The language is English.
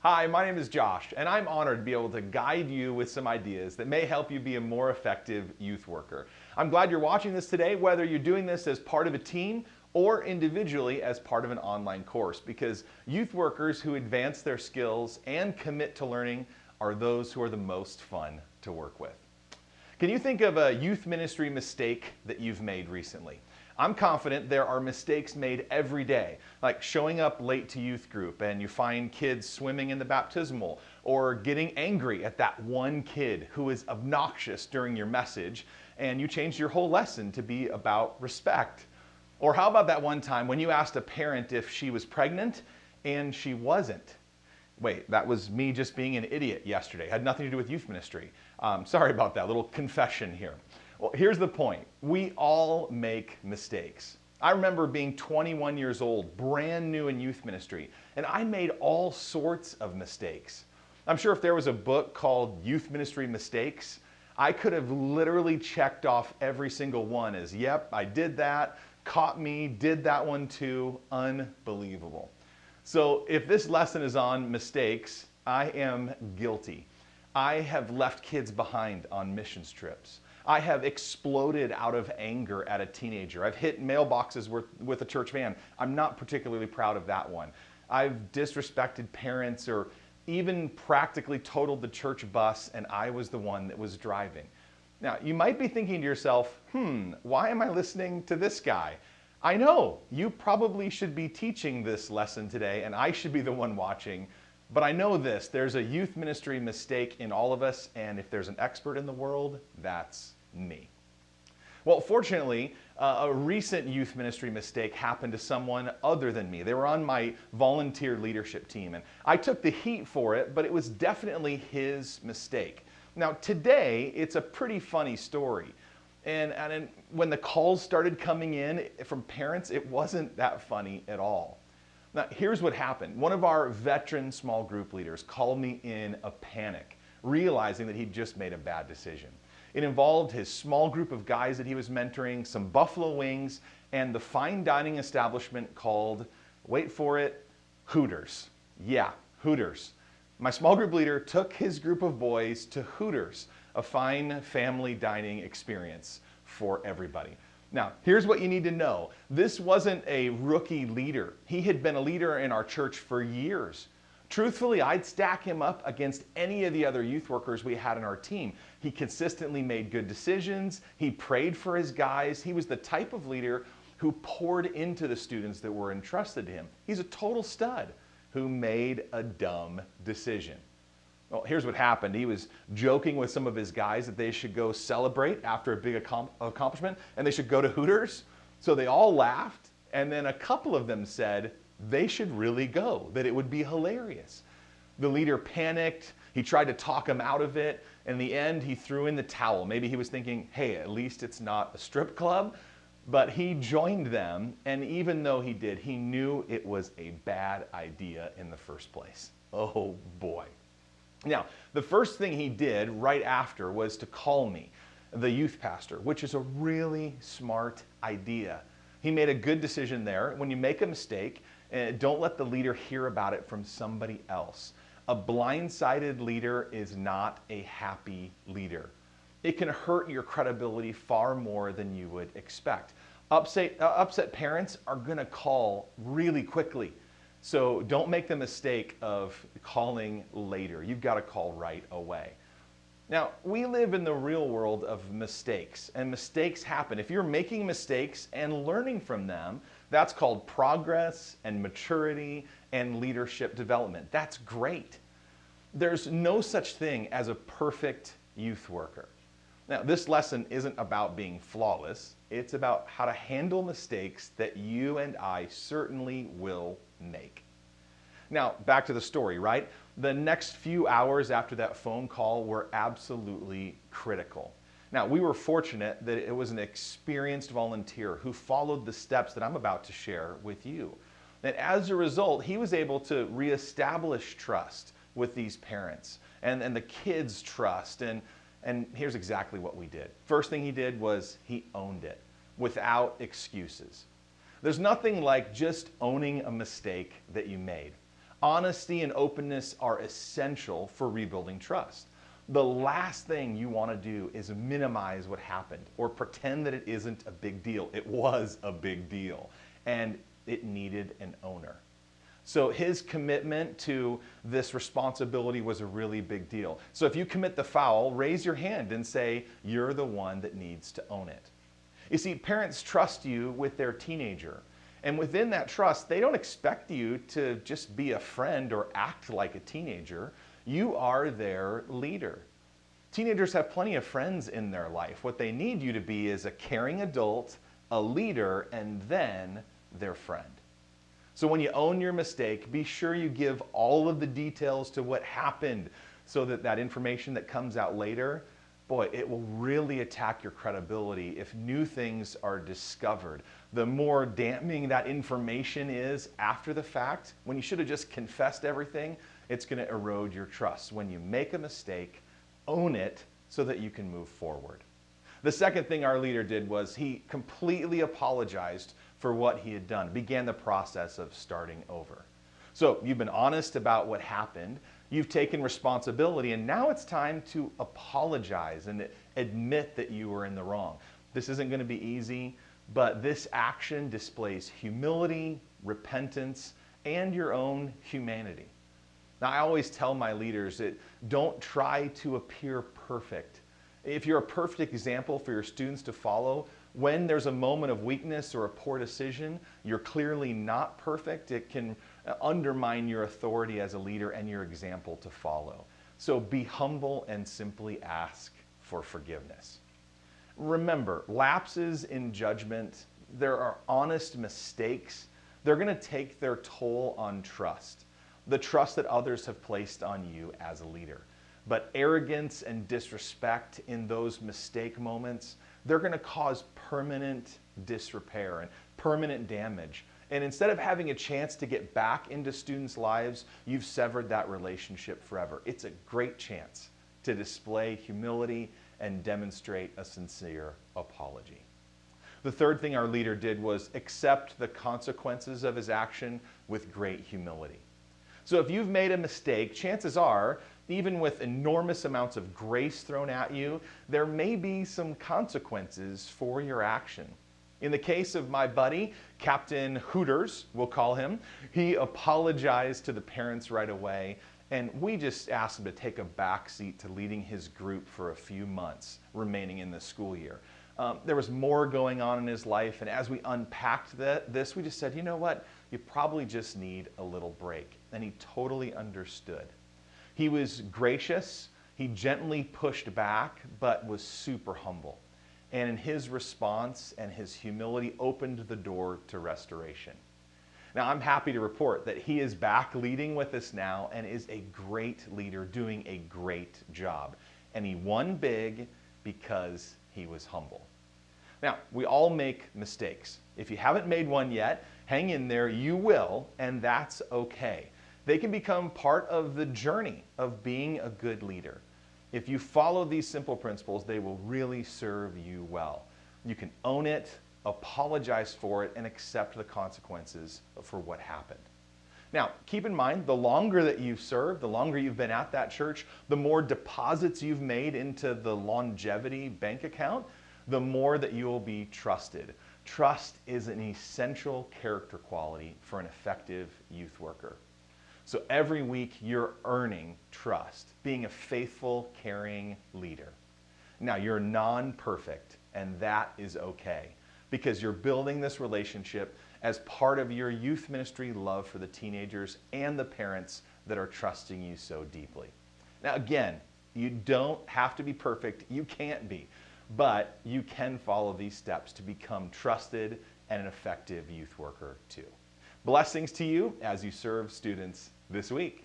Hi, my name is Josh, and I'm honored to be able to guide you with some ideas that may help you be a more effective youth worker. I'm glad you're watching this today, whether you're doing this as part of a team or individually as part of an online course, because youth workers who advance their skills and commit to learning are those who are the most fun to work with. Can you think of a youth ministry mistake that you've made recently? I'm confident there are mistakes made every day, like showing up late to youth group and you find kids swimming in the baptismal, or getting angry at that one kid who is obnoxious during your message and you changed your whole lesson to be about respect. Or how about that one time when you asked a parent if she was pregnant and she wasn't? Wait, that was me just being an idiot yesterday. Had nothing to do with youth ministry. Sorry about that, little confession here. Well, here's the point. We all make mistakes. I remember being 21 years old, brand new in youth ministry, and I made all sorts of mistakes. I'm sure if there was a book called Youth Ministry Mistakes, I could have literally checked off every single one as, yep, I did that, caught me, did that one too, unbelievable. So if this lesson is on mistakes, I am guilty. I have left kids behind on missions trips. I have exploded out of anger at a teenager. I've hit mailboxes with a church van. I'm not particularly proud of that one. I've disrespected parents or even practically totaled the church bus, and I was the one that was driving. Now, you might be thinking to yourself, why am I listening to this guy? I know, you probably should be teaching this lesson today, and I should be the one watching. But I know this, there's a youth ministry mistake in all of us, and if there's an expert in the world, that's me. Well, fortunately, a recent youth ministry mistake happened to someone other than me. They were on my volunteer leadership team, and I took the heat for it, but it was definitely his mistake. Now, today, it's a pretty funny story. And when the calls started coming in from parents, it wasn't that funny at all. Now, here's what happened. One of our veteran small group leaders called me in a panic, realizing that he'd just made a bad decision. It involved his small group of guys that he was mentoring, some buffalo wings, and the fine dining establishment called, wait for it, Hooters. Yeah, Hooters. My small group leader took his group of boys to Hooters, a fine family dining experience for everybody. Now, here's what you need to know. This wasn't a rookie leader. He had been a leader in our church for years. Truthfully, I'd stack him up against any of the other youth workers we had in our team. He consistently made good decisions. He prayed for his guys. He was the type of leader who poured into the students that were entrusted to him. He's a total stud who made a dumb decision. Well, here's what happened. He was joking with some of his guys that they should go celebrate after a big accomplishment, and they should go to Hooters. So they all laughed, and then a couple of them said they should really go, that it would be hilarious. The leader panicked. He tried to talk him out of it. In the end, he threw in the towel. Maybe he was thinking, hey, at least it's not a strip club. But he joined them, and even though he did, he knew it was a bad idea in the first place. Oh, boy. Now, the first thing he did right after was to call me, the youth pastor, which is a really smart idea. He made a good decision there. When you make a mistake, don't let the leader hear about it from somebody else. A blindsided leader is not a happy leader. It can hurt your credibility far more than you would expect. Upset parents are going to call really quickly. So don't make the mistake of calling later. You've got to call right away. Now, we live in the real world of mistakes, and mistakes happen. If you're making mistakes and learning from them, that's called progress and maturity and leadership development. That's great. There's no such thing as a perfect youth worker. Now, this lesson isn't about being flawless. It's about how to handle mistakes that you and I certainly will make. Now, back to the story, right? The next few hours after that phone call were absolutely critical. Now, we were fortunate that it was an experienced volunteer who followed the steps that I'm about to share with you. And as a result, he was able to reestablish trust with these parents and the kids' trust. And here's exactly what we did. First thing he did was he owned it without excuses. There's nothing like just owning a mistake that you made. Honesty and openness are essential for rebuilding trust. The last thing you want to do is minimize what happened or pretend that it isn't a big deal. It was a big deal, and it needed an owner. So his commitment to this responsibility was a really big deal. So if you commit the foul, raise your hand and say, you're the one that needs to own it. You see, parents trust you with their teenager. And within that trust, they don't expect you to just be a friend or act like a teenager. You are their leader. Teenagers have plenty of friends in their life. What they need you to be is a caring adult, a leader, and then their friend. So when you own your mistake, be sure you give all of the details to what happened so that that information that comes out later, boy, it will really attack your credibility if new things are discovered. The more damning that information is after the fact, when you should have just confessed everything, it's going to erode your trust. When you make a mistake, own it so that you can move forward. The second thing our leader did was he completely apologized for what he had done, began the process of starting over. So you've been honest about what happened, you've taken responsibility, and now it's time to apologize and admit that you were in the wrong. This isn't going to be easy, but this action displays humility, repentance, and your own humanity. Now, I always tell my leaders that don't try to appear perfect. If you're a perfect example for your students to follow, when there's a moment of weakness or a poor decision, you're clearly not perfect. It can undermine your authority as a leader and your example to follow. So be humble and simply ask for forgiveness. Remember, lapses in judgment, there are honest mistakes. They're going to take their toll on trust, the trust that others have placed on you as a leader. But arrogance and disrespect in those mistake moments, they're going to cause permanent disrepair and permanent damage. And instead of having a chance to get back into students' lives, you've severed that relationship forever. It's a great chance to display humility and demonstrate a sincere apology. The third thing our leader did was accept the consequences of his action with great humility. So if you've made a mistake, chances are, even with enormous amounts of grace thrown at you, there may be some consequences for your action. In the case of my buddy, Captain Hooters, we'll call him, he apologized to the parents right away, and we just asked him to take a back seat to leading his group for a few months remaining in the school year. There was more going on in his life, and as we unpacked this, we just said, you know what, you probably just need a little break. And he totally understood. He was gracious, he gently pushed back, but was super humble. And in his response and his humility opened the door to restoration. Now, I'm happy to report that he is back leading with us now and is a great leader doing a great job. And he won big because he was humble. Now, we all make mistakes. If you haven't made one yet, hang in there, you will, and that's okay. They can become part of the journey of being a good leader. If you follow these simple principles, they will really serve you well. You can own it, apologize for it, and accept the consequences for what happened. Now, keep in mind, the longer that you've served, the longer you've been at that church, the more deposits you've made into the longevity bank account, the more that you will be trusted. Trust is an essential character quality for an effective youth worker. So every week you're earning trust, being a faithful, caring leader. Now, you're non-perfect, and that is okay, because you're building this relationship as part of your youth ministry love for the teenagers and the parents that are trusting you so deeply. Now, again, you don't have to be perfect. You can't be. But you can follow these steps to become trusted and an effective youth worker too. Blessings to you as you serve students this week.